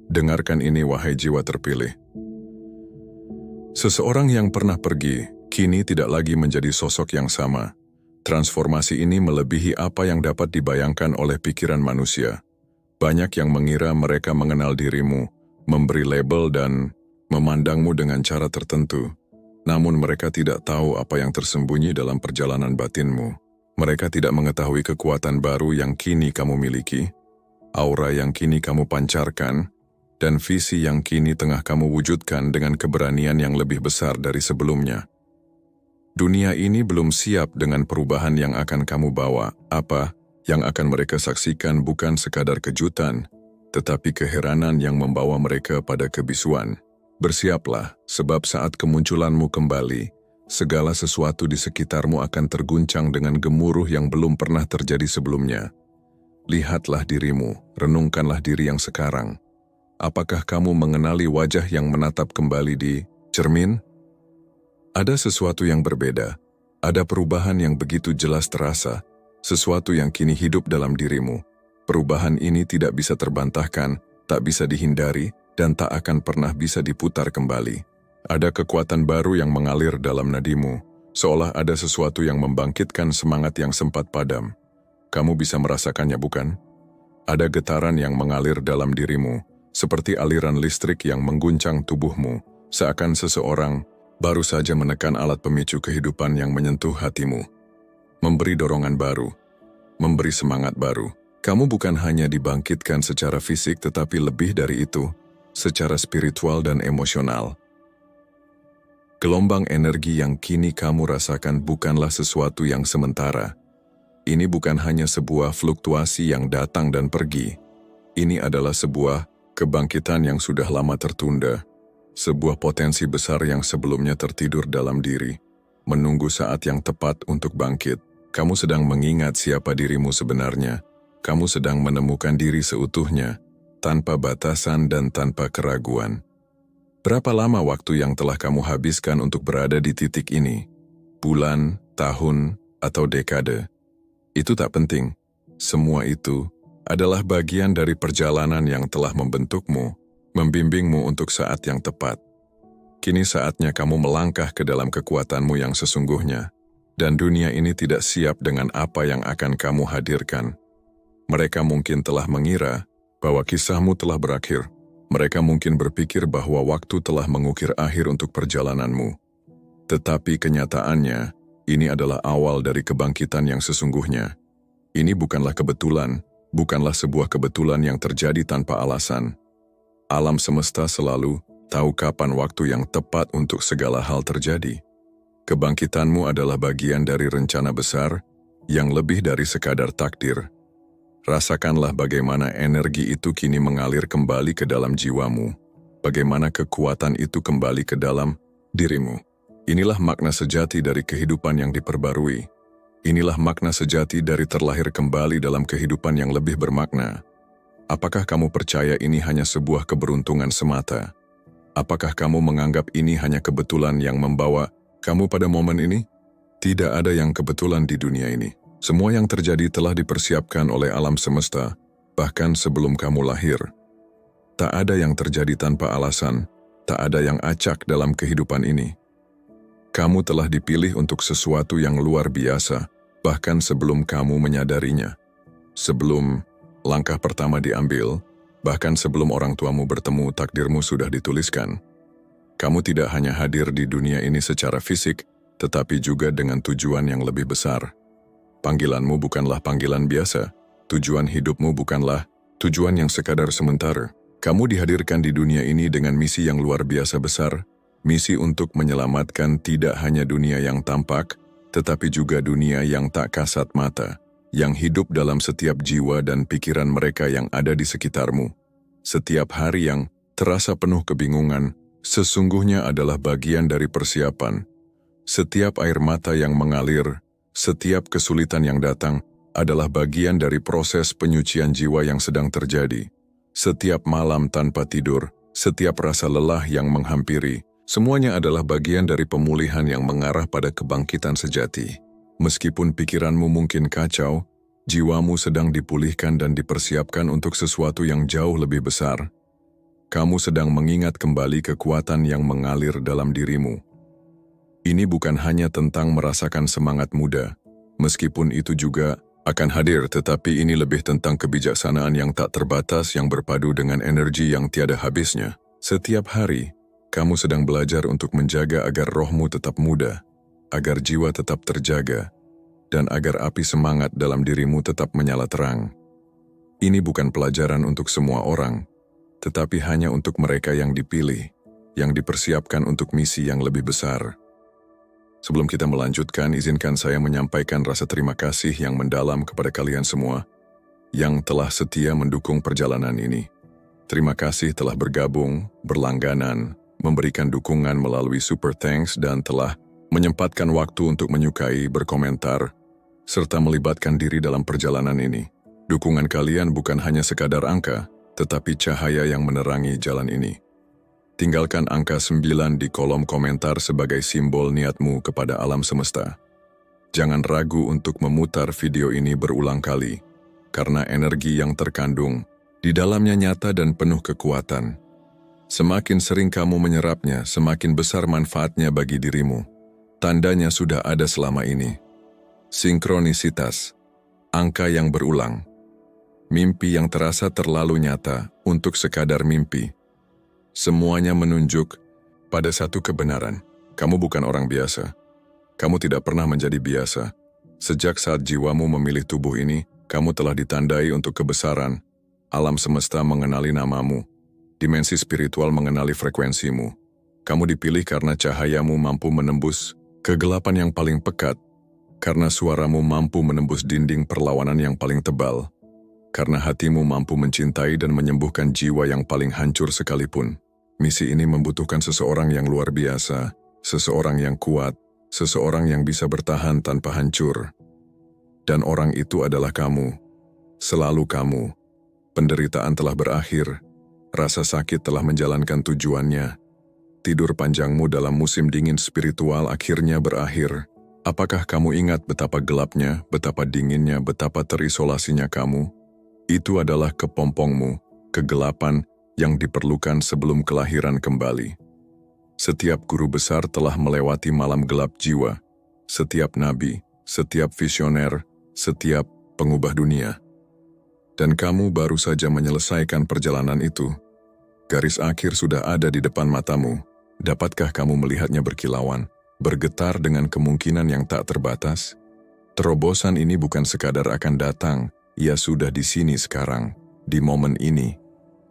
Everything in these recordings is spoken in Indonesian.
Dengarkan ini, wahai jiwa terpilih. Seseorang yang pernah pergi, kini tidak lagi menjadi sosok yang sama. Transformasi ini melebihi apa yang dapat dibayangkan oleh pikiran manusia. Banyak yang mengira mereka mengenal dirimu, memberi label dan memandangmu dengan cara tertentu. Namun mereka tidak tahu apa yang tersembunyi dalam perjalanan batinmu. Mereka tidak mengetahui kekuatan baru yang kini kamu miliki, aura yang kini kamu pancarkan, dan visi yang kini tengah kamu wujudkan dengan keberanian yang lebih besar dari sebelumnya. Dunia ini belum siap dengan perubahan yang akan kamu bawa. Apa yang akan mereka saksikan bukan sekadar kejutan, tetapi keheranan yang membawa mereka pada kebisuan. Bersiaplah, sebab saat kemunculanmu kembali, segala sesuatu di sekitarmu akan terguncang dengan gemuruh yang belum pernah terjadi sebelumnya. Lihatlah dirimu, renungkanlah diri yang sekarang. Apakah kamu mengenali wajah yang menatap kembali di cermin? Ada sesuatu yang berbeda, ada perubahan yang begitu jelas terasa, sesuatu yang kini hidup dalam dirimu. Perubahan ini tidak bisa terbantahkan, tak bisa dihindari, dan tak akan pernah bisa diputar kembali. Ada kekuatan baru yang mengalir dalam nadimu, seolah ada sesuatu yang membangkitkan semangat yang sempat padam. Kamu bisa merasakannya, bukan? Ada getaran yang mengalir dalam dirimu, seperti aliran listrik yang mengguncang tubuhmu, seakan seseorang baru saja menekan alat pemicu kehidupan yang menyentuh hatimu. Memberi dorongan baru, memberi semangat baru. Kamu bukan hanya dibangkitkan secara fisik tetapi lebih dari itu, secara spiritual dan emosional. Gelombang energi yang kini kamu rasakan bukanlah sesuatu yang sementara. Ini bukan hanya sebuah fluktuasi yang datang dan pergi. Ini adalah sebuah kebangkitan yang sudah lama tertunda, sebuah potensi besar yang sebelumnya tertidur dalam diri, menunggu saat yang tepat untuk bangkit. Kamu sedang mengingat siapa dirimu sebenarnya. Kamu sedang menemukan diri seutuhnya, tanpa batasan dan tanpa keraguan. Berapa lama waktu yang telah kamu habiskan untuk berada di titik ini? Bulan, tahun, atau dekade? Itu tak penting. Semua itu adalah bagian dari perjalanan yang telah membentukmu, membimbingmu untuk saat yang tepat. Kini saatnya kamu melangkah ke dalam kekuatanmu yang sesungguhnya, dan dunia ini tidak siap dengan apa yang akan kamu hadirkan. Mereka mungkin telah mengira bahwa kisahmu telah berakhir. Mereka mungkin berpikir bahwa waktu telah mengukir akhir untuk perjalananmu. Tetapi kenyataannya, ini adalah awal dari kebangkitan yang sesungguhnya. Ini bukanlah kebetulan, bukanlah sebuah kebetulan yang terjadi tanpa alasan. Alam semesta selalu tahu kapan waktu yang tepat untuk segala hal terjadi. Kebangkitanmu adalah bagian dari rencana besar yang lebih dari sekadar takdir. Rasakanlah bagaimana energi itu kini mengalir kembali ke dalam jiwamu, bagaimana kekuatan itu kembali ke dalam dirimu. Inilah makna sejati dari kehidupan yang diperbarui. Inilah makna sejati dari terlahir kembali dalam kehidupan yang lebih bermakna. Apakah kamu percaya ini hanya sebuah keberuntungan semata? Apakah kamu menganggap ini hanya kebetulan yang membawa kamu pada momen ini? Tidak ada yang kebetulan di dunia ini. Semua yang terjadi telah dipersiapkan oleh alam semesta, bahkan sebelum kamu lahir. Tak ada yang terjadi tanpa alasan, tak ada yang acak dalam kehidupan ini. Kamu telah dipilih untuk sesuatu yang luar biasa, bahkan sebelum kamu menyadarinya. Sebelum langkah pertama diambil, bahkan sebelum orang tuamu bertemu, takdirmu sudah dituliskan. Kamu tidak hanya hadir di dunia ini secara fisik, tetapi juga dengan tujuan yang lebih besar. Panggilanmu bukanlah panggilan biasa, tujuan hidupmu bukanlah tujuan yang sekadar sementara. Kamu dihadirkan di dunia ini dengan misi yang luar biasa besar, misi untuk menyelamatkan tidak hanya dunia yang tampak, tetapi juga dunia yang tak kasat mata, yang hidup dalam setiap jiwa dan pikiran mereka yang ada di sekitarmu. Setiap hari yang terasa penuh kebingungan, sesungguhnya adalah bagian dari persiapan. Setiap air mata yang mengalir, setiap kesulitan yang datang adalah bagian dari proses penyucian jiwa yang sedang terjadi. Setiap malam tanpa tidur, setiap rasa lelah yang menghampiri, semuanya adalah bagian dari pemulihan yang mengarah pada kebangkitan sejati. Meskipun pikiranmu mungkin kacau, Jiwamu sedang dipulihkan dan dipersiapkan untuk sesuatu yang jauh lebih besar. Kamu sedang mengingat kembali kekuatan yang mengalir dalam dirimu. Ini bukan hanya tentang merasakan semangat muda, meskipun itu juga akan hadir, tetapi ini lebih tentang kebijaksanaan yang tak terbatas yang berpadu dengan energi yang tiada habisnya. Setiap hari, kamu sedang belajar untuk menjaga agar rohmu tetap muda, agar jiwa tetap terjaga, dan agar api semangat dalam dirimu tetap menyala terang. Ini bukan pelajaran untuk semua orang, tetapi hanya untuk mereka yang dipilih, yang dipersiapkan untuk misi yang lebih besar. Sebelum kita melanjutkan, izinkan saya menyampaikan rasa terima kasih yang mendalam kepada kalian semua yang telah setia mendukung perjalanan ini. Terima kasih telah bergabung, berlangganan, memberikan dukungan melalui Super Thanks, dan telah menyempatkan waktu untuk menyukai, berkomentar, serta melibatkan diri dalam perjalanan ini. Dukungan kalian bukan hanya sekadar angka, tetapi cahaya yang menerangi jalan ini. Tinggalkan angka 9 di kolom komentar sebagai simbol niatmu kepada alam semesta. Jangan ragu untuk memutar video ini berulang kali, karena energi yang terkandung di dalamnya nyata dan penuh kekuatan. Semakin sering kamu menyerapnya, semakin besar manfaatnya bagi dirimu. Tandanya sudah ada selama ini. Sinkronisitas, angka yang berulang, mimpi yang terasa terlalu nyata untuk sekadar mimpi. Semuanya menunjuk pada satu kebenaran. Kamu bukan orang biasa. Kamu tidak pernah menjadi biasa. Sejak saat jiwamu memilih tubuh ini, kamu telah ditandai untuk kebesaran. Alam semesta mengenali namamu. Dimensi spiritual mengenali frekuensimu. Kamu dipilih karena cahayamu mampu menembus kegelapan yang paling pekat. Karena suaramu mampu menembus dinding perlawanan yang paling tebal. Karena hatimu mampu mencintai dan menyembuhkan jiwa yang paling hancur sekalipun. Misi ini membutuhkan seseorang yang luar biasa, seseorang yang kuat, seseorang yang bisa bertahan tanpa hancur. Dan orang itu adalah kamu. Selalu kamu. Penderitaan telah berakhir. Rasa sakit telah menjalankan tujuannya. Tidur panjangmu dalam musim dingin spiritual akhirnya berakhir. Apakah kamu ingat betapa gelapnya, betapa dinginnya, betapa terisolasinya kamu? Itu adalah kepompongmu, kegelapan yang diperlukan sebelum kelahiran kembali. Setiap guru besar telah melewati malam gelap jiwa. Setiap nabi, setiap visioner, setiap pengubah dunia. Dan kamu baru saja menyelesaikan perjalanan itu. Garis akhir sudah ada di depan matamu. Dapatkah kamu melihatnya berkilauan? Bergetar dengan kemungkinan yang tak terbatas? Terobosan ini bukan sekadar akan datang, ia sudah di sini sekarang, di momen ini.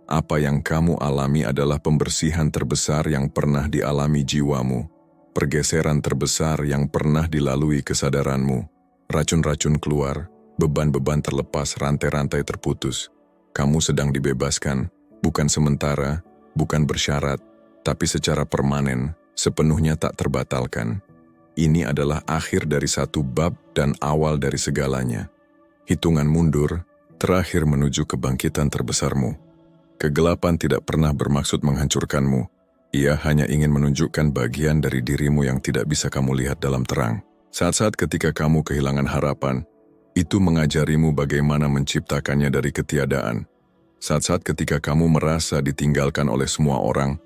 Apa yang kamu alami adalah pembersihan terbesar yang pernah dialami jiwamu, pergeseran terbesar yang pernah dilalui kesadaranmu. Racun-racun keluar, beban-beban terlepas, rantai-rantai terputus. Kamu sedang dibebaskan, bukan sementara, bukan bersyarat, tapi secara permanen, sepenuhnya tak terbatalkan. Ini adalah akhir dari satu bab dan awal dari segalanya. Hitungan mundur, terakhir menuju kebangkitan terbesarmu. Kegelapan tidak pernah bermaksud menghancurkanmu. Ia hanya ingin menunjukkan bagian dari dirimu yang tidak bisa kamu lihat dalam terang. Saat-saat ketika kamu kehilangan harapan, itu mengajarimu bagaimana menciptakannya dari ketiadaan. Saat-saat ketika kamu merasa ditinggalkan oleh semua orang,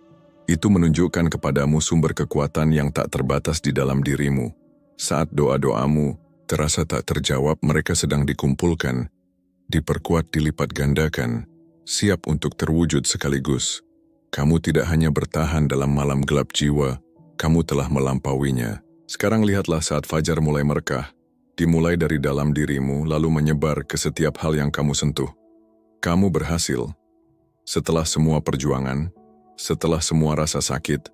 itu menunjukkan kepadamu sumber kekuatan yang tak terbatas di dalam dirimu. Saat doa-doamu terasa tak terjawab, mereka sedang dikumpulkan, diperkuat, dilipat gandakan, siap untuk terwujud sekaligus. Kamu tidak hanya bertahan dalam malam gelap jiwa, kamu telah melampauinya. Sekarang lihatlah saat fajar mulai merekah, dimulai dari dalam dirimu lalu menyebar ke setiap hal yang kamu sentuh. Kamu berhasil. Setelah semua perjuangan, setelah semua rasa sakit,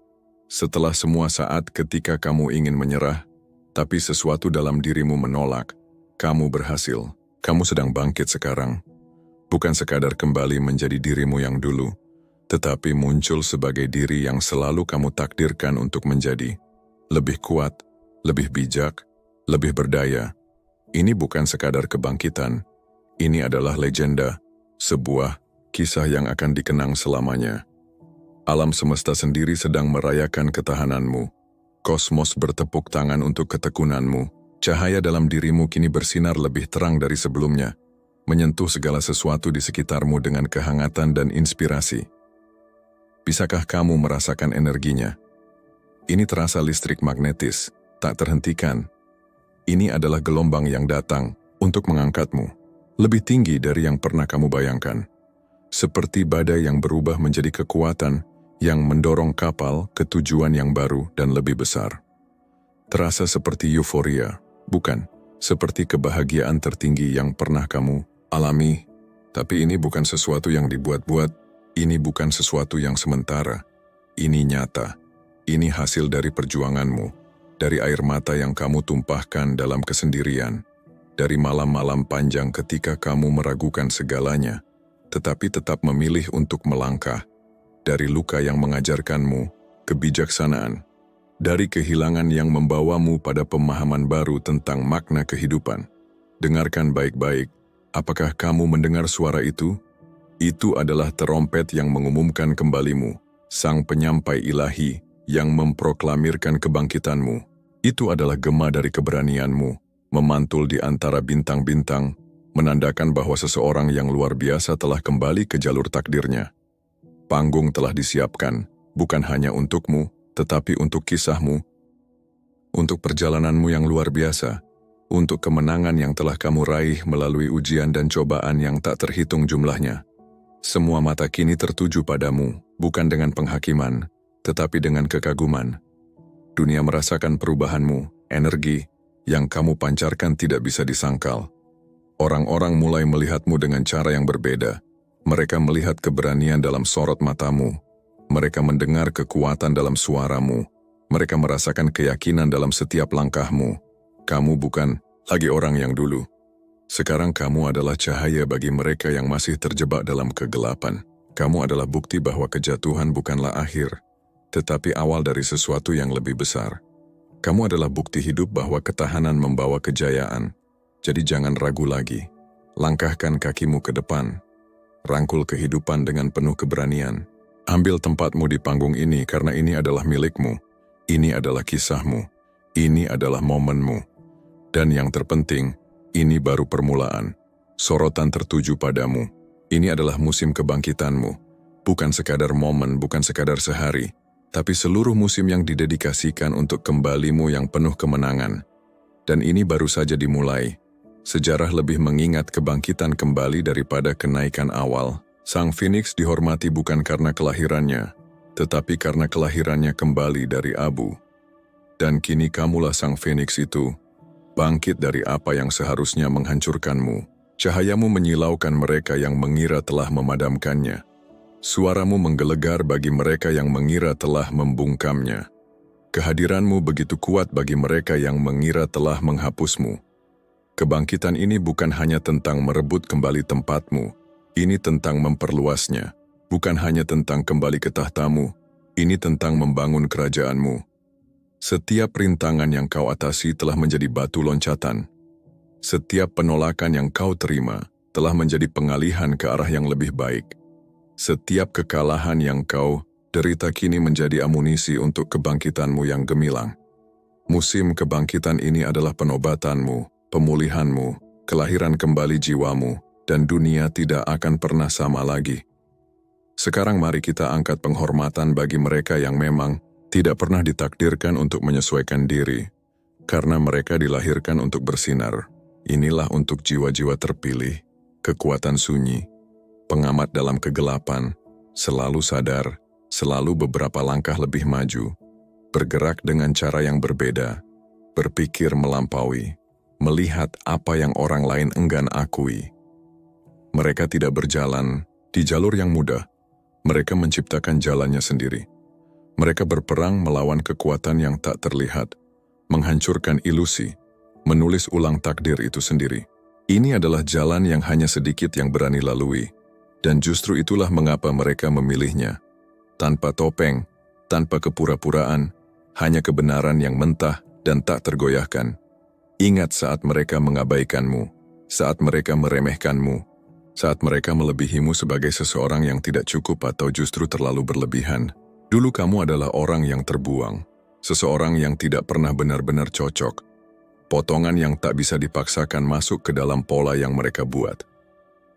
setelah semua saat ketika kamu ingin menyerah, tapi sesuatu dalam dirimu menolak, kamu berhasil. Kamu sedang bangkit sekarang. Bukan sekadar kembali menjadi dirimu yang dulu, tetapi muncul sebagai diri yang selalu kamu takdirkan untuk menjadi. Lebih kuat, lebih bijak, lebih berdaya. Ini bukan sekadar kebangkitan. Ini adalah legenda, sebuah kisah yang akan dikenang selamanya. Alam semesta sendiri sedang merayakan ketahananmu. Kosmos bertepuk tangan untuk ketekunanmu. Cahaya dalam dirimu kini bersinar lebih terang dari sebelumnya, menyentuh segala sesuatu di sekitarmu dengan kehangatan dan inspirasi. Bisakah kamu merasakan energinya? Ini terasa listrik magnetis, tak terhentikan. Ini adalah gelombang yang datang untuk mengangkatmu, lebih tinggi dari yang pernah kamu bayangkan. Seperti badai yang berubah menjadi kekuatan yang mendorong kapal ke tujuan yang baru dan lebih besar. Terasa seperti euforia, bukan seperti kebahagiaan tertinggi yang pernah kamu alami. Tapi ini bukan sesuatu yang dibuat-buat, ini bukan sesuatu yang sementara. Ini nyata, ini hasil dari perjuanganmu, dari air mata yang kamu tumpahkan dalam kesendirian, dari malam-malam panjang ketika kamu meragukan segalanya, tetapi tetap memilih untuk melangkah, dari luka yang mengajarkanmu kebijaksanaan, dari kehilangan yang membawamu pada pemahaman baru tentang makna kehidupan. Dengarkan baik-baik, apakah kamu mendengar suara itu? Itu adalah terompet yang mengumumkan kembalimu, sang penyampai ilahi yang memproklamirkan kebangkitanmu. Itu adalah gema dari keberanianmu, memantul di antara bintang-bintang, menandakan bahwa seseorang yang luar biasa telah kembali ke jalur takdirnya. Panggung telah disiapkan, bukan hanya untukmu, tetapi untuk kisahmu, untuk perjalananmu yang luar biasa, untuk kemenangan yang telah kamu raih melalui ujian dan cobaan yang tak terhitung jumlahnya. Semua mata kini tertuju padamu, bukan dengan penghakiman, tetapi dengan kekaguman. Dunia merasakan perubahanmu, energi yang kamu pancarkan tidak bisa disangkal. Orang-orang mulai melihatmu dengan cara yang berbeda. Mereka melihat keberanian dalam sorot matamu. Mereka mendengar kekuatan dalam suaramu. Mereka merasakan keyakinan dalam setiap langkahmu. Kamu bukan lagi orang yang dulu. Sekarang kamu adalah cahaya bagi mereka yang masih terjebak dalam kegelapan. Kamu adalah bukti bahwa kejatuhan bukanlah akhir, tetapi awal dari sesuatu yang lebih besar. Kamu adalah bukti hidup bahwa ketahanan membawa kejayaan. Jadi jangan ragu lagi. Langkahkan kakimu ke depan. Rangkul kehidupan dengan penuh keberanian. Ambil tempatmu di panggung ini karena ini adalah milikmu. Ini adalah kisahmu. Ini adalah momenmu. Dan yang terpenting, ini baru permulaan. Sorotan tertuju padamu. Ini adalah musim kebangkitanmu. Bukan sekadar momen, bukan sekadar sehari, tapi seluruh musim yang didedikasikan untuk kembalimu yang penuh kemenangan. Dan ini baru saja dimulai. Sejarah lebih mengingat kebangkitan kembali daripada kenaikan awal. Sang Phoenix dihormati bukan karena kelahirannya, tetapi karena kelahirannya kembali dari abu. Dan kini kamulah sang Phoenix itu, bangkit dari apa yang seharusnya menghancurkanmu. Cahayamu menyilaukan mereka yang mengira telah memadamkannya. Suaramu menggelegar bagi mereka yang mengira telah membungkamnya. Kehadiranmu begitu kuat bagi mereka yang mengira telah menghapusmu. Kebangkitan ini bukan hanya tentang merebut kembali tempatmu, ini tentang memperluasnya. Bukan hanya tentang kembali ke tahtamu, ini tentang membangun kerajaanmu. Setiap rintangan yang kau atasi telah menjadi batu loncatan. Setiap penolakan yang kau terima telah menjadi pengalihan ke arah yang lebih baik. Setiap kekalahan yang kau derita kini menjadi amunisi untuk kebangkitanmu yang gemilang. Musim kebangkitan ini adalah penobatanmu, pemulihanmu, kelahiran kembali jiwamu, dan dunia tidak akan pernah sama lagi. Sekarang mari kita angkat penghormatan bagi mereka yang memang tidak pernah ditakdirkan untuk menyesuaikan diri, karena mereka dilahirkan untuk bersinar. Inilah untuk jiwa-jiwa terpilih, kekuatan sunyi, pengamat dalam kegelapan, selalu sadar, selalu beberapa langkah lebih maju, bergerak dengan cara yang berbeda, berpikir melampaui, melihat apa yang orang lain enggan akui. Mereka tidak berjalan di jalur yang mudah, mereka menciptakan jalannya sendiri. Mereka berperang melawan kekuatan yang tak terlihat, menghancurkan ilusi, menulis ulang takdir itu sendiri. Ini adalah jalan yang hanya sedikit yang berani lalui, dan justru itulah mengapa mereka memilihnya. Tanpa topeng, tanpa kepura-puraan, hanya kebenaran yang mentah dan tak tergoyahkan. Ingat saat mereka mengabaikanmu, saat mereka meremehkanmu, saat mereka melebihimu sebagai seseorang yang tidak cukup atau justru terlalu berlebihan. Dulu kamu adalah orang yang terbuang, seseorang yang tidak pernah benar-benar cocok. potongan yang tak bisa dipaksakan masuk ke dalam pola yang mereka buat.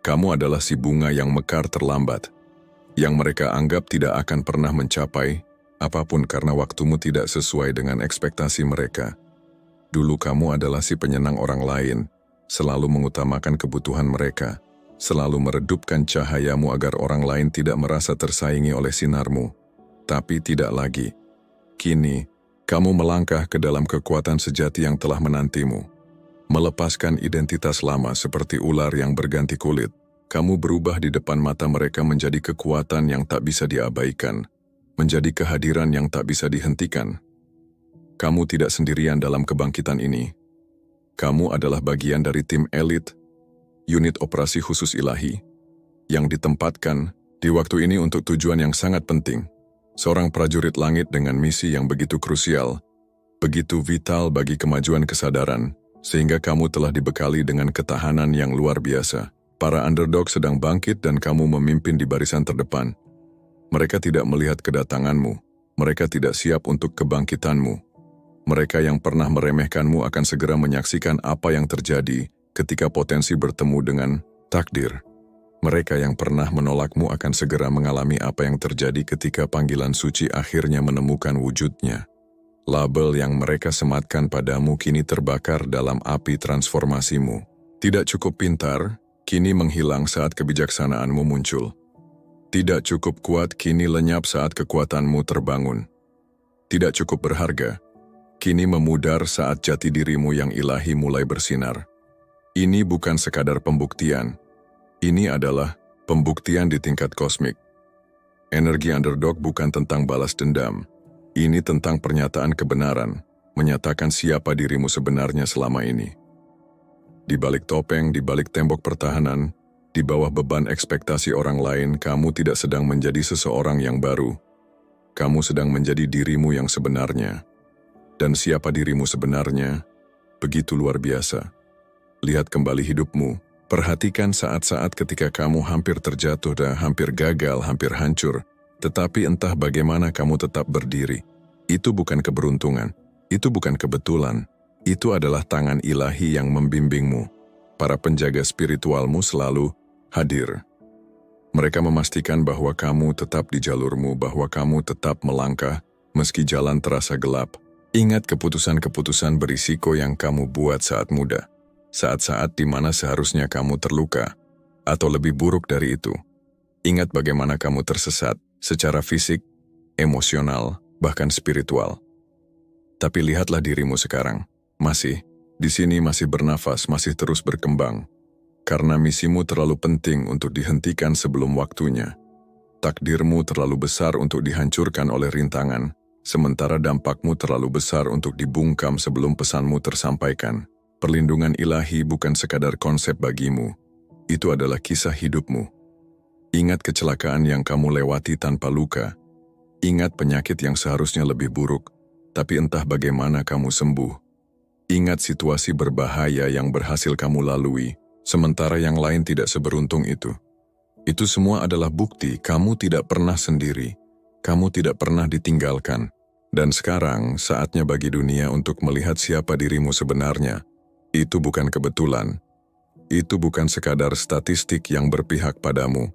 Kamu adalah si bunga yang mekar terlambat, yang mereka anggap tidak akan pernah mencapai apapun karena waktumu tidak sesuai dengan ekspektasi mereka. Dulu kamu adalah si penyenang orang lain, selalu mengutamakan kebutuhan mereka, selalu meredupkan cahayamu agar orang lain tidak merasa tersaingi oleh sinarmu. Tapi tidak lagi. Kini, kamu melangkah ke dalam kekuatan sejati yang telah menantimu. Melepaskan identitas lama seperti ular yang berganti kulit, kamu berubah di depan mata mereka menjadi kekuatan yang tak bisa diabaikan, menjadi kehadiran yang tak bisa dihentikan. Kamu tidak sendirian dalam kebangkitan ini. Kamu adalah bagian dari tim elit, unit operasi khusus ilahi, yang ditempatkan di waktu ini untuk tujuan yang sangat penting. Seorang prajurit langit dengan misi yang begitu krusial, begitu vital bagi kemajuan kesadaran, sehingga kamu telah dibekali dengan ketahanan yang luar biasa. Para underdog sedang bangkit dan kamu memimpin di barisan terdepan. Mereka tidak melihat kedatanganmu, mereka tidak siap untuk kebangkitanmu. Mereka yang pernah meremehkanmu akan segera menyaksikan apa yang terjadi ketika potensi bertemu dengan takdir. Mereka yang pernah menolakmu akan segera mengalami apa yang terjadi ketika panggilan suci akhirnya menemukan wujudnya. Label yang mereka sematkan padamu kini terbakar dalam api transformasimu. Tidak cukup pintar, kini menghilang saat kebijaksanaanmu muncul. Tidak cukup kuat, kini lenyap saat kekuatanmu terbangun. Tidak cukup berharga, kini memudar saat jati dirimu yang ilahi mulai bersinar. Ini bukan sekadar pembuktian. Ini adalah pembuktian di tingkat kosmik. Energi underdog bukan tentang balas dendam. Ini tentang pernyataan kebenaran, menyatakan siapa dirimu sebenarnya selama ini. Di balik topeng, di balik tembok pertahanan, di bawah beban ekspektasi orang lain, kamu tidak sedang menjadi seseorang yang baru. Kamu sedang menjadi dirimu yang sebenarnya. Dan siapa dirimu sebenarnya, begitu luar biasa. Lihat kembali hidupmu, perhatikan saat-saat ketika kamu hampir terjatuh dan hampir gagal, hampir hancur, tetapi entah bagaimana kamu tetap berdiri. Itu bukan keberuntungan, itu bukan kebetulan, itu adalah tangan ilahi yang membimbingmu. Para penjaga spiritualmu selalu hadir. Mereka memastikan bahwa kamu tetap di jalurmu, bahwa kamu tetap melangkah meski jalan terasa gelap. Ingat keputusan-keputusan berisiko yang kamu buat saat muda, saat-saat di mana seharusnya kamu terluka, atau lebih buruk dari itu. Ingat bagaimana kamu tersesat secara fisik, emosional, bahkan spiritual. Tapi lihatlah dirimu sekarang, masih di sini, masih bernafas, masih terus berkembang. Karena misimu terlalu penting untuk dihentikan sebelum waktunya. Takdirmu terlalu besar untuk dihancurkan oleh rintangan, sementara dampakmu terlalu besar untuk dibungkam sebelum pesanmu tersampaikan. Perlindungan ilahi bukan sekadar konsep bagimu, itu adalah kisah hidupmu. Ingat kecelakaan yang kamu lewati tanpa luka. Ingat penyakit yang seharusnya lebih buruk, tapi entah bagaimana kamu sembuh. Ingat situasi berbahaya yang berhasil kamu lalui, sementara yang lain tidak seberuntung itu. Itu semua adalah bukti kamu tidak pernah sendiri. Kamu tidak pernah ditinggalkan, dan sekarang saatnya bagi dunia untuk melihat siapa dirimu sebenarnya. Itu bukan kebetulan. Itu bukan sekadar statistik yang berpihak padamu.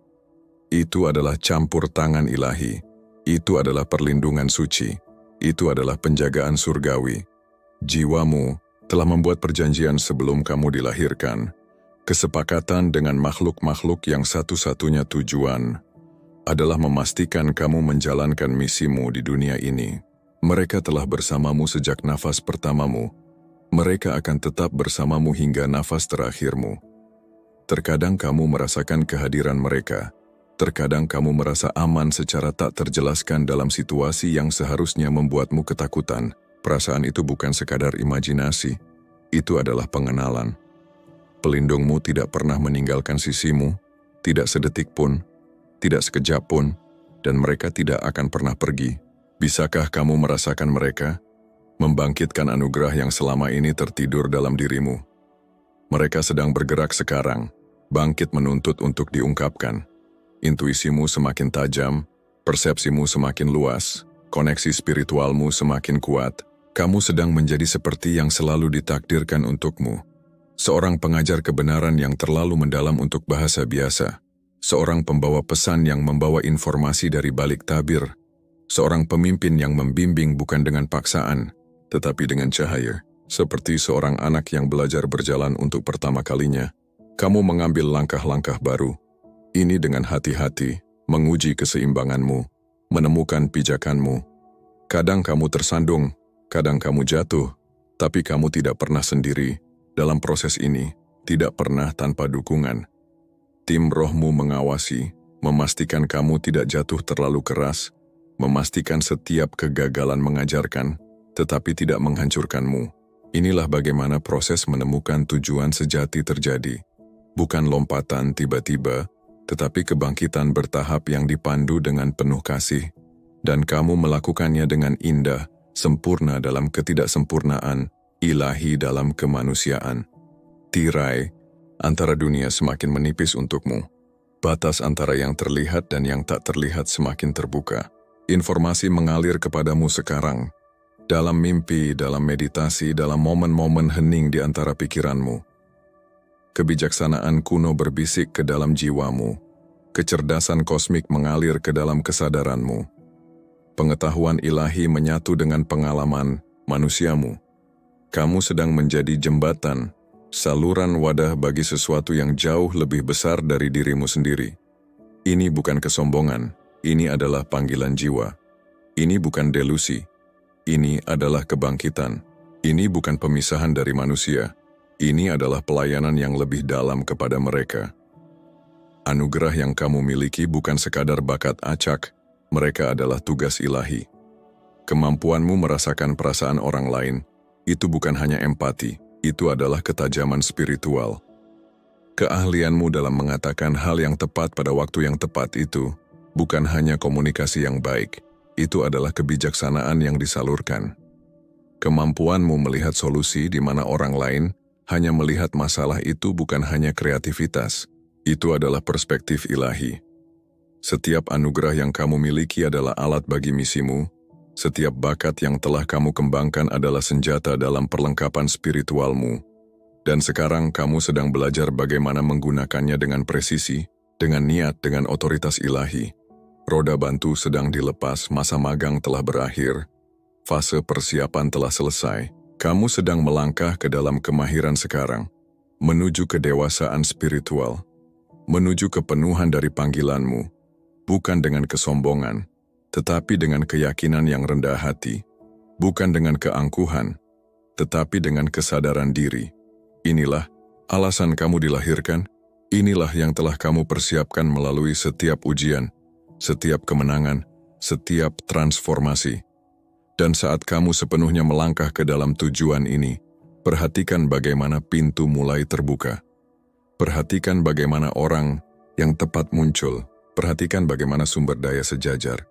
Itu adalah campur tangan ilahi. Itu adalah perlindungan suci. Itu adalah penjagaan surgawi. Jiwamu telah membuat perjanjian sebelum kamu dilahirkan. Kesepakatan dengan makhluk-makhluk yang satu-satunya tujuan adalah memastikan kamu menjalankan misimu di dunia ini. Mereka telah bersamamu sejak nafas pertamamu. Mereka akan tetap bersamamu hingga nafas terakhirmu. Terkadang kamu merasakan kehadiran mereka. Terkadang kamu merasa aman secara tak terjelaskan dalam situasi yang seharusnya membuatmu ketakutan. Perasaan itu bukan sekadar imajinasi. Itu adalah pengenalan. Pelindungmu tidak pernah meninggalkan sisimu, tidak sedetik pun, tidak sekejap pun, dan mereka tidak akan pernah pergi. Bisakah kamu merasakan mereka? Membangkitkan anugerah yang selama ini tertidur dalam dirimu. Mereka sedang bergerak sekarang, bangkit menuntut untuk diungkapkan. Intuisimu semakin tajam, persepsimu semakin luas, koneksi spiritualmu semakin kuat, Kamu sedang menjadi seperti yang selalu ditakdirkan untukmu. Seorang pengajar kebenaran yang terlalu mendalam untuk bahasa biasa. Seorang pembawa pesan yang membawa informasi dari balik tabir. Seorang pemimpin yang membimbing bukan dengan paksaan, tetapi dengan cahaya. Seperti seorang anak yang belajar berjalan untuk pertama kalinya. Kamu mengambil langkah-langkah baru. Ini dengan hati-hati, menguji keseimbanganmu, menemukan pijakanmu. Kadang kamu tersandung, kadang kamu jatuh, tapi kamu tidak pernah sendiri. Dalam proses ini, tidak pernah tanpa dukungan. Tim rohmu mengawasi, memastikan kamu tidak jatuh terlalu keras, memastikan setiap kegagalan mengajarkan, tetapi tidak menghancurkanmu. Inilah bagaimana proses menemukan tujuan sejati terjadi. Bukan lompatan tiba-tiba, tetapi kebangkitan bertahap yang dipandu dengan penuh kasih. Dan kamu melakukannya dengan indah, sempurna dalam ketidaksempurnaan, ilahi dalam kemanusiaan. Tirai antara dunia semakin menipis untukmu. Batas antara yang terlihat dan yang tak terlihat semakin terbuka. Informasi mengalir kepadamu sekarang. Dalam mimpi, dalam meditasi, dalam momen-momen hening di antara pikiranmu. Kebijaksanaan kuno berbisik ke dalam jiwamu. Kecerdasan kosmik mengalir ke dalam kesadaranmu. Pengetahuan ilahi menyatu dengan pengalaman manusiamu. Kamu sedang menjadi jembatan, saluran wadah bagi sesuatu yang jauh lebih besar dari dirimu sendiri. Ini bukan kesombongan, ini adalah panggilan jiwa. Ini bukan delusi, ini adalah kebangkitan. Ini bukan pemisahan dari manusia. Ini adalah pelayanan yang lebih dalam kepada mereka. Anugerah yang kamu miliki bukan sekadar bakat acak, mereka adalah tugas ilahi. Kemampuanmu merasakan perasaan orang lain, itu bukan hanya empati, itu adalah ketajaman spiritual. Keahlianmu dalam mengatakan hal yang tepat pada waktu yang tepat itu, bukan hanya komunikasi yang baik, itu adalah kebijaksanaan yang disalurkan. Kemampuanmu melihat solusi di mana orang lain hanya melihat masalah itu bukan hanya kreativitas, itu adalah perspektif ilahi. Setiap anugerah yang kamu miliki adalah alat bagi misimu, setiap bakat yang telah kamu kembangkan adalah senjata dalam perlengkapan spiritualmu, dan sekarang kamu sedang belajar bagaimana menggunakannya dengan presisi, dengan niat, dengan otoritas ilahi. Roda bantu sedang dilepas, masa magang telah berakhir, fase persiapan telah selesai. Kamu sedang melangkah ke dalam kemahiran sekarang, menuju kedewasaan spiritual, menuju kepenuhan dari panggilanmu, bukan dengan kesombongan, tetapi dengan keyakinan yang rendah hati, bukan dengan keangkuhan, tetapi dengan kesadaran diri. Inilah alasan kamu dilahirkan, inilah yang telah kamu persiapkan melalui setiap ujian, setiap kemenangan, setiap transformasi. Dan saat kamu sepenuhnya melangkah ke dalam tujuan ini, perhatikan bagaimana pintu mulai terbuka. Perhatikan bagaimana orang yang tepat muncul. Perhatikan bagaimana sumber daya sejajar.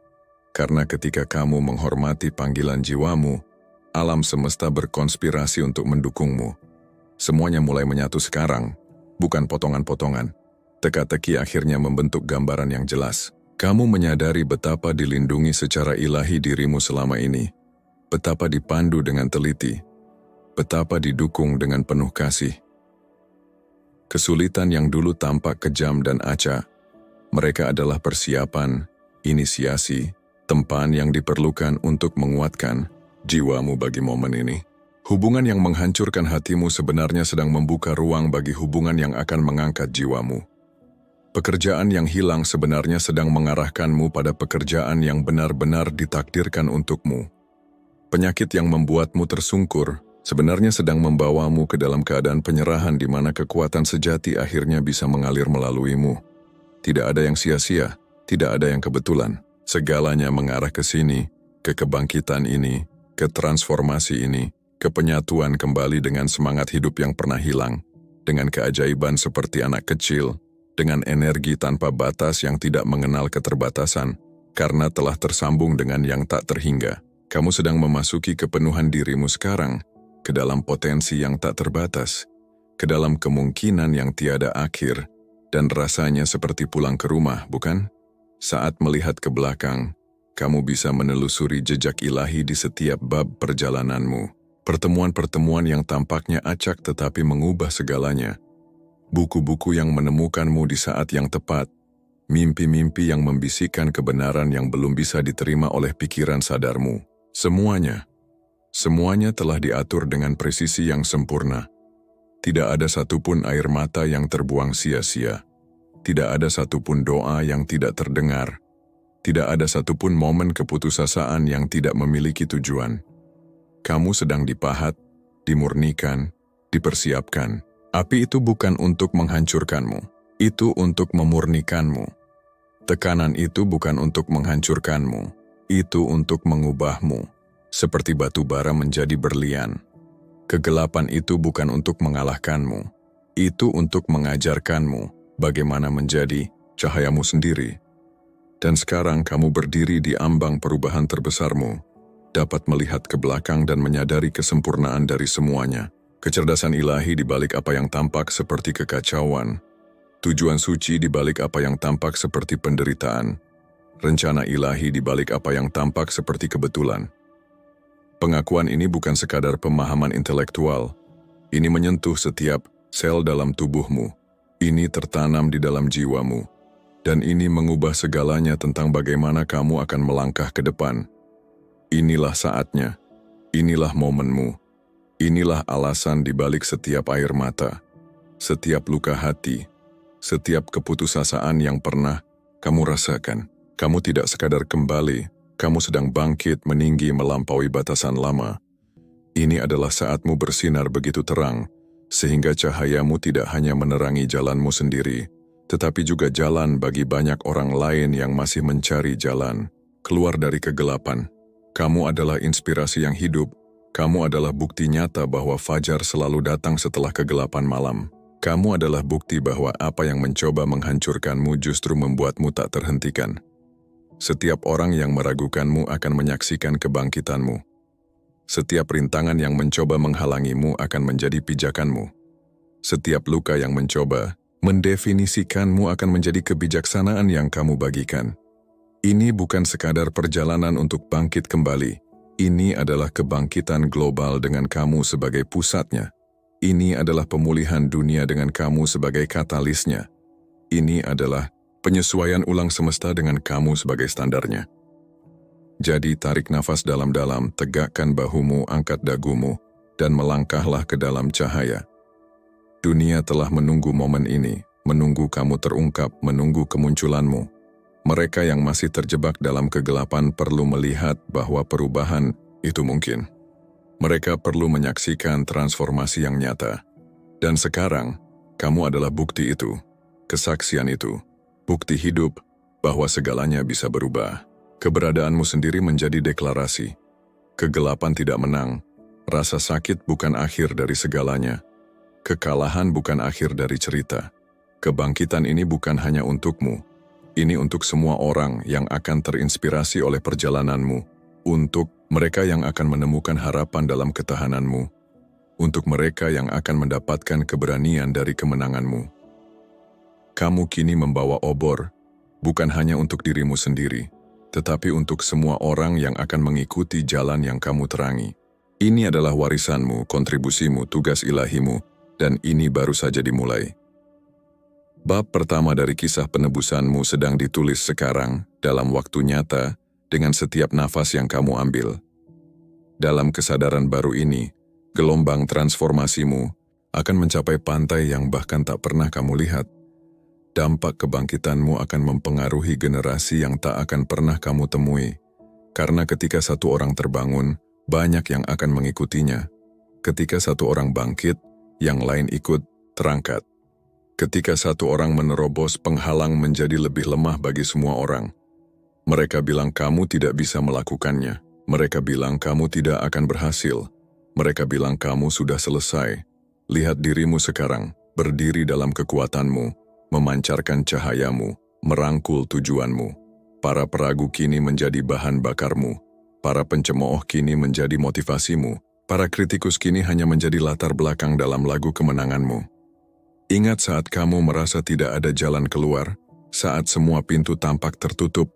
Karena ketika kamu menghormati panggilan jiwamu, alam semesta berkonspirasi untuk mendukungmu. Semuanya mulai menyatu sekarang, bukan potongan-potongan. Teka-teki akhirnya membentuk gambaran yang jelas. Kamu menyadari betapa dilindungi secara ilahi dirimu selama ini, betapa dipandu dengan teliti, betapa didukung dengan penuh kasih. Kesulitan yang dulu tampak kejam dan acak, mereka adalah persiapan, inisiasi, tempan yang diperlukan untuk menguatkan jiwamu bagi momen ini. Hubungan yang menghancurkan hatimu sebenarnya sedang membuka ruang bagi hubungan yang akan mengangkat jiwamu. Pekerjaan yang hilang sebenarnya sedang mengarahkanmu pada pekerjaan yang benar-benar ditakdirkan untukmu. Penyakit yang membuatmu tersungkur sebenarnya sedang membawamu ke dalam keadaan penyerahan di mana kekuatan sejati akhirnya bisa mengalir melaluimu. Tidak ada yang sia-sia, tidak ada yang kebetulan. Segalanya mengarah ke sini, ke kebangkitan ini, ke transformasi ini, ke penyatuan kembali dengan semangat hidup yang pernah hilang, dengan keajaiban seperti anak kecil, dengan energi tanpa batas yang tidak mengenal keterbatasan, karena telah tersambung dengan yang tak terhingga. Kamu sedang memasuki kepenuhan dirimu sekarang, ke dalam potensi yang tak terbatas, ke dalam kemungkinan yang tiada akhir, dan rasanya seperti pulang ke rumah, bukan? Saat melihat ke belakang, kamu bisa menelusuri jejak ilahi di setiap bab perjalananmu. Pertemuan-pertemuan yang tampaknya acak tetapi mengubah segalanya. Buku-buku yang menemukanmu di saat yang tepat. Mimpi-mimpi yang membisikkan kebenaran yang belum bisa diterima oleh pikiran sadarmu. Semuanya telah diatur dengan presisi yang sempurna. Tidak ada satupun air mata yang terbuang sia-sia. Tidak ada satupun doa yang tidak terdengar. Tidak ada satupun momen keputusasaan yang tidak memiliki tujuan. Kamu sedang dipahat, dimurnikan, dipersiapkan. Api itu bukan untuk menghancurkanmu. Itu untuk memurnikanmu. Tekanan itu bukan untuk menghancurkanmu. Itu untuk mengubahmu. Seperti batu bara menjadi berlian. Kegelapan itu bukan untuk mengalahkanmu. Itu untuk mengajarkanmu bagaimana menjadi cahayamu sendiri. Dan sekarang kamu berdiri di ambang perubahan terbesarmu. Dapat melihat ke belakang dan menyadari kesempurnaan dari semuanya. Kecerdasan ilahi di balik apa yang tampak seperti kekacauan. Tujuan suci di balik apa yang tampak seperti penderitaan. Rencana ilahi di balik apa yang tampak seperti kebetulan. Pengakuan ini bukan sekadar pemahaman intelektual. Ini menyentuh setiap sel dalam tubuhmu. Ini tertanam di dalam jiwamu. Dan ini mengubah segalanya tentang bagaimana kamu akan melangkah ke depan. Inilah saatnya. Inilah momenmu. Inilah alasan di balik setiap air mata. Setiap luka hati. Setiap keputusasaan yang pernah kamu rasakan. Kamu tidak sekadar kembali. Kamu sedang bangkit meninggi melampaui batasan lama. Ini adalah saatmu bersinar begitu terang, sehingga cahayamu tidak hanya menerangi jalanmu sendiri, tetapi juga jalan bagi banyak orang lain yang masih mencari jalan keluar dari kegelapan. Kamu adalah inspirasi yang hidup. Kamu adalah bukti nyata bahwa fajar selalu datang setelah kegelapan malam. Kamu adalah bukti bahwa apa yang mencoba menghancurkanmu justru membuatmu tak terhentikan. Setiap orang yang meragukanmu akan menyaksikan kebangkitanmu. Setiap rintangan yang mencoba menghalangimu akan menjadi pijakanmu. Setiap luka yang mencoba mendefinisikanmu akan menjadi kebijaksanaan yang kamu bagikan. Ini bukan sekadar perjalanan untuk bangkit kembali. Ini adalah kebangkitan global dengan kamu sebagai pusatnya. Ini adalah pemulihan dunia dengan kamu sebagai katalisnya. Ini adalah penyesuaian ulang semesta dengan kamu sebagai standarnya. Jadi tarik nafas dalam-dalam, tegakkan bahumu, angkat dagumu, dan melangkahlah ke dalam cahaya. Dunia telah menunggu momen ini, menunggu kamu terungkap, menunggu kemunculanmu. Mereka yang masih terjebak dalam kegelapan perlu melihat bahwa perubahan itu mungkin. Mereka perlu menyaksikan transformasi yang nyata. Dan sekarang, kamu adalah bukti itu, kesaksian itu, bukti hidup bahwa segalanya bisa berubah. Keberadaanmu sendiri menjadi deklarasi. Kegelapan tidak menang, rasa sakit bukan akhir dari segalanya. Kekalahan bukan akhir dari cerita. Kebangkitan ini bukan hanya untukmu. Ini untuk semua orang yang akan terinspirasi oleh perjalananmu, untuk mereka yang akan menemukan harapan dalam ketahananmu, untuk mereka yang akan mendapatkan keberanian dari kemenanganmu. Kamu kini membawa obor, bukan hanya untuk dirimu sendiri, tetapi untuk semua orang yang akan mengikuti jalan yang kamu terangi. Ini adalah warisanmu, kontribusimu, tugas ilahimu, dan ini baru saja dimulai. Bab pertama dari kisah penebusanmu sedang ditulis sekarang, dalam waktu nyata, dengan setiap nafas yang kamu ambil. Dalam kesadaran baru ini, gelombang transformasimu akan mencapai pantai yang bahkan tak pernah kamu lihat. Dampak kebangkitanmu akan mempengaruhi generasi yang tak akan pernah kamu temui. Karena ketika satu orang terbangun, banyak yang akan mengikutinya. Ketika satu orang bangkit, yang lain ikut terangkat. Ketika satu orang menerobos, penghalang menjadi lebih lemah bagi semua orang. Mereka bilang kamu tidak bisa melakukannya. Mereka bilang kamu tidak akan berhasil. Mereka bilang kamu sudah selesai. Lihat dirimu sekarang, berdiri dalam kekuatanmu, memancarkan cahayamu, merangkul tujuanmu. Para peragu kini menjadi bahan bakarmu. Para pencemooh kini menjadi motivasimu. Para kritikus kini hanya menjadi latar belakang dalam lagu kemenanganmu. Ingat saat kamu merasa tidak ada jalan keluar, saat semua pintu tampak tertutup,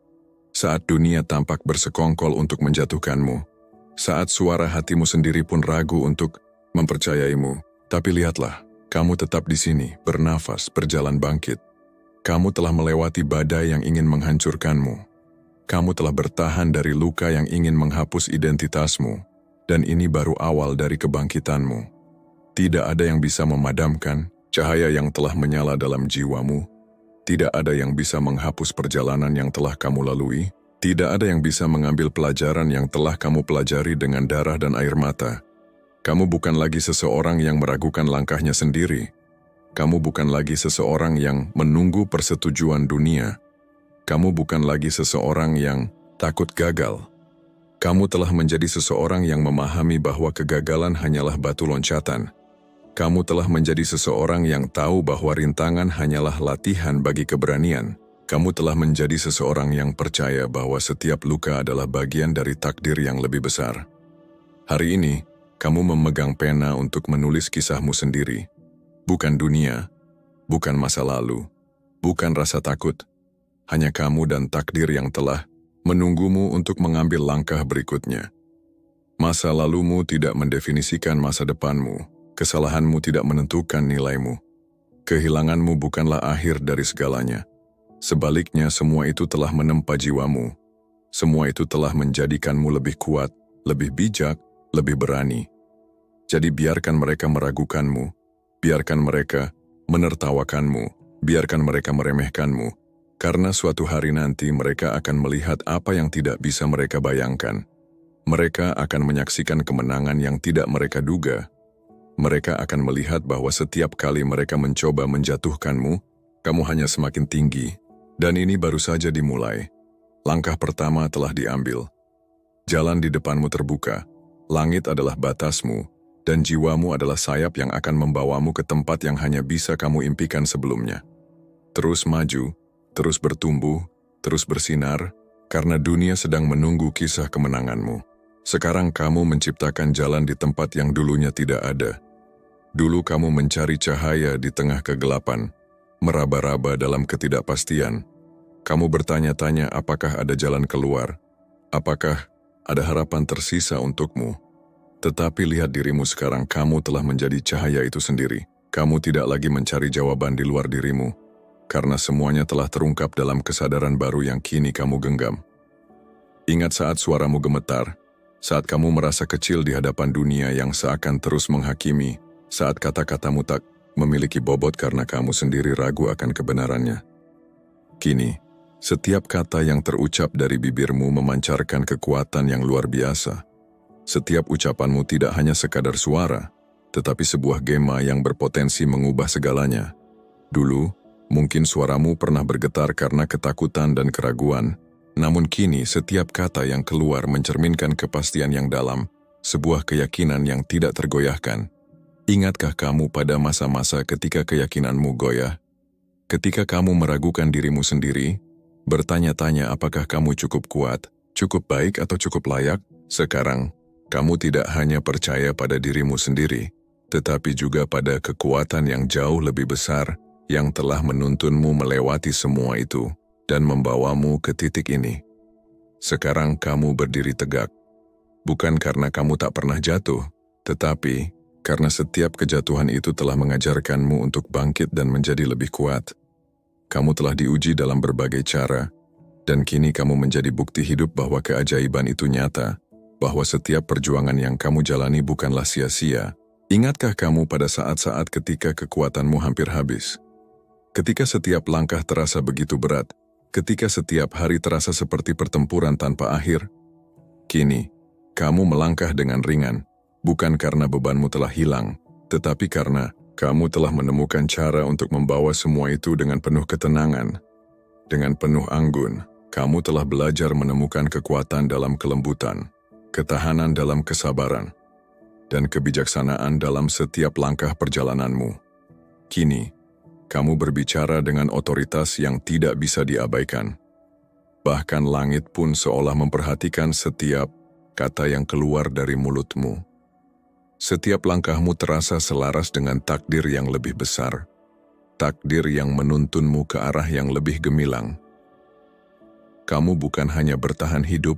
Saat dunia tampak bersekongkol untuk menjatuhkanmu. Saat suara hatimu sendiri pun ragu untuk mempercayaimu. Tapi lihatlah, kamu tetap di sini, bernafas, berjalan bangkit. Kamu telah melewati badai yang ingin menghancurkanmu. Kamu telah bertahan dari luka yang ingin menghapus identitasmu. Dan ini baru awal dari kebangkitanmu. Tidak ada yang bisa memadamkan cahaya yang telah menyala dalam jiwamu. Tidak ada yang bisa menghapus perjalanan yang telah kamu lalui. Tidak ada yang bisa mengambil pelajaran yang telah kamu pelajari dengan darah dan air mata. Kamu bukan lagi seseorang yang meragukan langkahnya sendiri. Kamu bukan lagi seseorang yang menunggu persetujuan dunia. Kamu bukan lagi seseorang yang takut gagal. Kamu telah menjadi seseorang yang memahami bahwa kegagalan hanyalah batu loncatan. Kamu telah menjadi seseorang yang tahu bahwa rintangan hanyalah latihan bagi keberanian. Kamu telah menjadi seseorang yang percaya bahwa setiap luka adalah bagian dari takdir yang lebih besar. Hari ini, kamu memegang pena untuk menulis kisahmu sendiri. Bukan dunia, bukan masa lalu, bukan rasa takut. Hanya kamu dan takdir yang telah menunggumu untuk mengambil langkah berikutnya. Masa lalumu tidak mendefinisikan masa depanmu. Kesalahanmu tidak menentukan nilaimu. Kehilanganmu bukanlah akhir dari segalanya. Sebaliknya, semua itu telah menempa jiwamu. Semua itu telah menjadikanmu lebih kuat, lebih bijak, lebih berani. Jadi biarkan mereka meragukanmu, biarkan mereka menertawakanmu, biarkan mereka meremehkanmu, karena suatu hari nanti mereka akan melihat apa yang tidak bisa mereka bayangkan. Mereka akan menyaksikan kemenangan yang tidak mereka duga. Mereka akan melihat bahwa setiap kali mereka mencoba menjatuhkanmu, kamu hanya semakin tinggi. Dan ini baru saja dimulai. Langkah pertama telah diambil. Jalan di depanmu terbuka. Langit adalah batasmu, dan jiwamu adalah sayap yang akan membawamu ke tempat yang hanya bisa kamu impikan sebelumnya. Terus maju, terus bertumbuh, terus bersinar, karena dunia sedang menunggu kisah kemenanganmu. Sekarang kamu menciptakan jalan di tempat yang dulunya tidak ada. Dulu kamu mencari cahaya di tengah kegelapan, meraba-raba dalam ketidakpastian. Kamu bertanya-tanya apakah ada jalan keluar, apakah ada harapan tersisa untukmu. Tetapi lihat dirimu sekarang, kamu telah menjadi cahaya itu sendiri. Kamu tidak lagi mencari jawaban di luar dirimu, karena semuanya telah terungkap dalam kesadaran baru yang kini kamu genggam. Ingat saat suaramu gemetar, saat kamu merasa kecil di hadapan dunia yang seakan terus menghakimi, saat kata-katamu tak memiliki bobot karena kamu sendiri ragu akan kebenarannya. Kini, setiap kata yang terucap dari bibirmu memancarkan kekuatan yang luar biasa. Setiap ucapanmu tidak hanya sekadar suara, tetapi sebuah gema yang berpotensi mengubah segalanya. Dulu, mungkin suaramu pernah bergetar karena ketakutan dan keraguan, namun kini setiap kata yang keluar mencerminkan kepastian yang dalam, sebuah keyakinan yang tidak tergoyahkan. Ingatkah kamu pada masa-masa ketika keyakinanmu goyah? Ketika kamu meragukan dirimu sendiri, bertanya-tanya apakah kamu cukup kuat, cukup baik atau cukup layak? Sekarang, kamu tidak hanya percaya pada dirimu sendiri, tetapi juga pada kekuatan yang jauh lebih besar yang telah menuntunmu melewati semua itu dan membawamu ke titik ini. Sekarang kamu berdiri tegak, bukan karena kamu tak pernah jatuh, tetapi karena setiap kejatuhan itu telah mengajarkanmu untuk bangkit dan menjadi lebih kuat. Kamu telah diuji dalam berbagai cara, dan kini kamu menjadi bukti hidup bahwa keajaiban itu nyata, bahwa setiap perjuangan yang kamu jalani bukanlah sia-sia. Ingatkah kamu pada saat-saat ketika kekuatanmu hampir habis? Ketika setiap langkah terasa begitu berat, ketika setiap hari terasa seperti pertempuran tanpa akhir? Kini, kamu melangkah dengan ringan, bukan karena bebanmu telah hilang, tetapi karena kamu telah menemukan cara untuk membawa semua itu dengan penuh ketenangan. Dengan penuh anggun, kamu telah belajar menemukan kekuatan dalam kelembutan, ketahanan dalam kesabaran, dan kebijaksanaan dalam setiap langkah perjalananmu. Kini, kamu berbicara dengan otoritas yang tidak bisa diabaikan. Bahkan langit pun seolah memperhatikan setiap kata yang keluar dari mulutmu. Setiap langkahmu terasa selaras dengan takdir yang lebih besar, takdir yang menuntunmu ke arah yang lebih gemilang. Kamu bukan hanya bertahan hidup,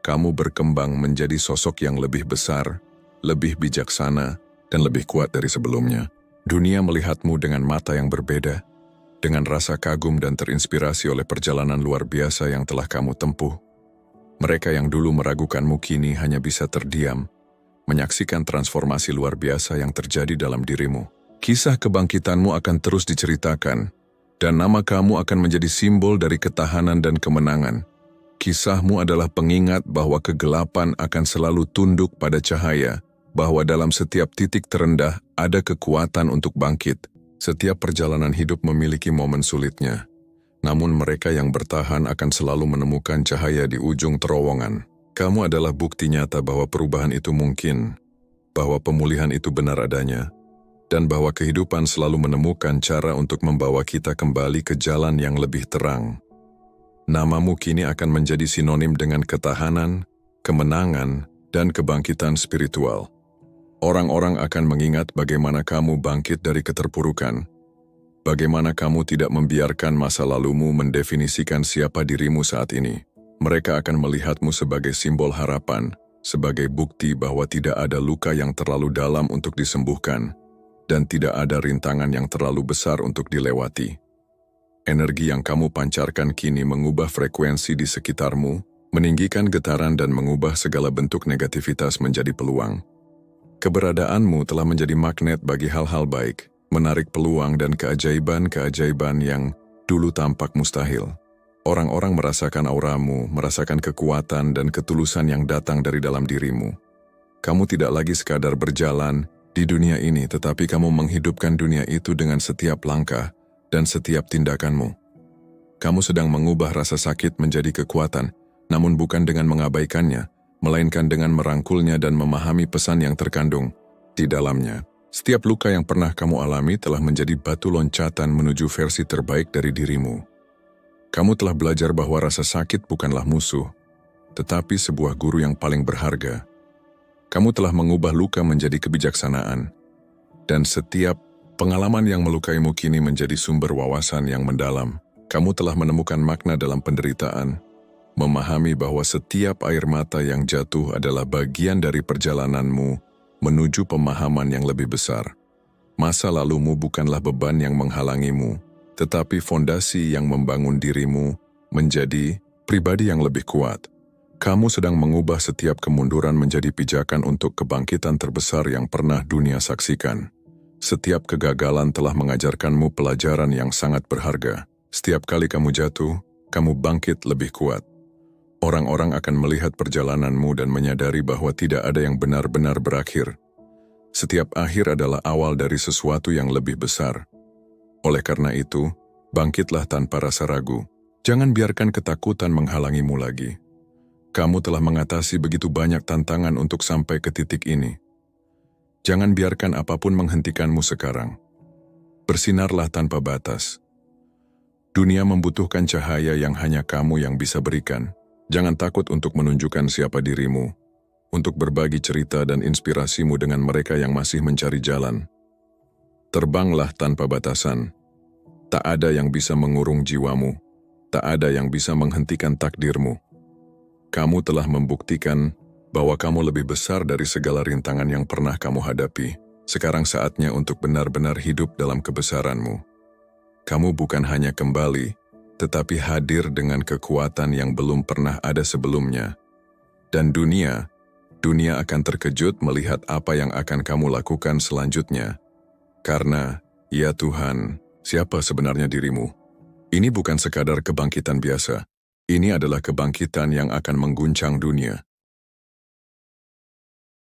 kamu berkembang menjadi sosok yang lebih besar, lebih bijaksana, dan lebih kuat dari sebelumnya. Dunia melihatmu dengan mata yang berbeda, dengan rasa kagum dan terinspirasi oleh perjalanan luar biasa yang telah kamu tempuh. Mereka yang dulu meragukanmu kini hanya bisa terdiam, menyaksikan transformasi luar biasa yang terjadi dalam dirimu. Kisah kebangkitanmu akan terus diceritakan, dan nama kamu akan menjadi simbol dari ketahanan dan kemenangan. Kisahmu adalah pengingat bahwa kegelapan akan selalu tunduk pada cahaya, bahwa dalam setiap titik terendah ada kekuatan untuk bangkit. Setiap perjalanan hidup memiliki momen sulitnya, namun mereka yang bertahan akan selalu menemukan cahaya di ujung terowongan. Kamu adalah bukti nyata bahwa perubahan itu mungkin, bahwa pemulihan itu benar adanya, dan bahwa kehidupan selalu menemukan cara untuk membawa kita kembali ke jalan yang lebih terang. Namamu kini akan menjadi sinonim dengan ketahanan, kemenangan, dan kebangkitan spiritual. Orang-orang akan mengingat bagaimana kamu bangkit dari keterpurukan, bagaimana kamu tidak membiarkan masa lalumu mendefinisikan siapa dirimu saat ini. Mereka akan melihatmu sebagai simbol harapan, sebagai bukti bahwa tidak ada luka yang terlalu dalam untuk disembuhkan, dan tidak ada rintangan yang terlalu besar untuk dilewati. Energi yang kamu pancarkan kini mengubah frekuensi di sekitarmu, meninggikan getaran dan mengubah segala bentuk negativitas menjadi peluang. Keberadaanmu telah menjadi magnet bagi hal-hal baik, menarik peluang dan keajaiban-keajaiban yang dulu tampak mustahil. Orang-orang merasakan auramu, merasakan kekuatan dan ketulusan yang datang dari dalam dirimu. Kamu tidak lagi sekadar berjalan di dunia ini, tetapi kamu menghidupkan dunia itu dengan setiap langkah dan setiap tindakanmu. Kamu sedang mengubah rasa sakit menjadi kekuatan, namun bukan dengan mengabaikannya, melainkan dengan merangkulnya dan memahami pesan yang terkandung di dalamnya. Setiap luka yang pernah kamu alami telah menjadi batu loncatan menuju versi terbaik dari dirimu. Kamu telah belajar bahwa rasa sakit bukanlah musuh, tetapi sebuah guru yang paling berharga. Kamu telah mengubah luka menjadi kebijaksanaan, dan setiap pengalaman yang melukaimu kini menjadi sumber wawasan yang mendalam. Kamu telah menemukan makna dalam penderitaan, memahami bahwa setiap air mata yang jatuh adalah bagian dari perjalananmu menuju pemahaman yang lebih besar. Masa lalumu bukanlah beban yang menghalangimu, tetapi fondasi yang membangun dirimu menjadi pribadi yang lebih kuat. Kamu sedang mengubah setiap kemunduran menjadi pijakan untuk kebangkitan terbesar yang pernah dunia saksikan. Setiap kegagalan telah mengajarkanmu pelajaran yang sangat berharga. Setiap kali kamu jatuh, kamu bangkit lebih kuat. Orang-orang akan melihat perjalananmu dan menyadari bahwa tidak ada yang benar-benar berakhir. Setiap akhir adalah awal dari sesuatu yang lebih besar. Oleh karena itu, bangkitlah tanpa rasa ragu. Jangan biarkan ketakutan menghalangimu lagi. Kamu telah mengatasi begitu banyak tantangan untuk sampai ke titik ini. Jangan biarkan apapun menghentikanmu sekarang. Bersinarlah tanpa batas. Dunia membutuhkan cahaya yang hanya kamu yang bisa berikan. Jangan takut untuk menunjukkan siapa dirimu, untuk berbagi cerita dan inspirasimu dengan mereka yang masih mencari jalan. Terbanglah tanpa batasan. Tak ada yang bisa mengurung jiwamu. Tak ada yang bisa menghentikan takdirmu. Kamu telah membuktikan bahwa kamu lebih besar dari segala rintangan yang pernah kamu hadapi. Sekarang saatnya untuk benar-benar hidup dalam kebesaranmu. Kamu bukan hanya kembali, tetapi hadir dengan kekuatan yang belum pernah ada sebelumnya. Dan dunia akan terkejut melihat apa yang akan kamu lakukan selanjutnya. Karena, ya Tuhan, siapa sebenarnya dirimu? Ini bukan sekadar kebangkitan biasa. Ini adalah kebangkitan yang akan mengguncang dunia.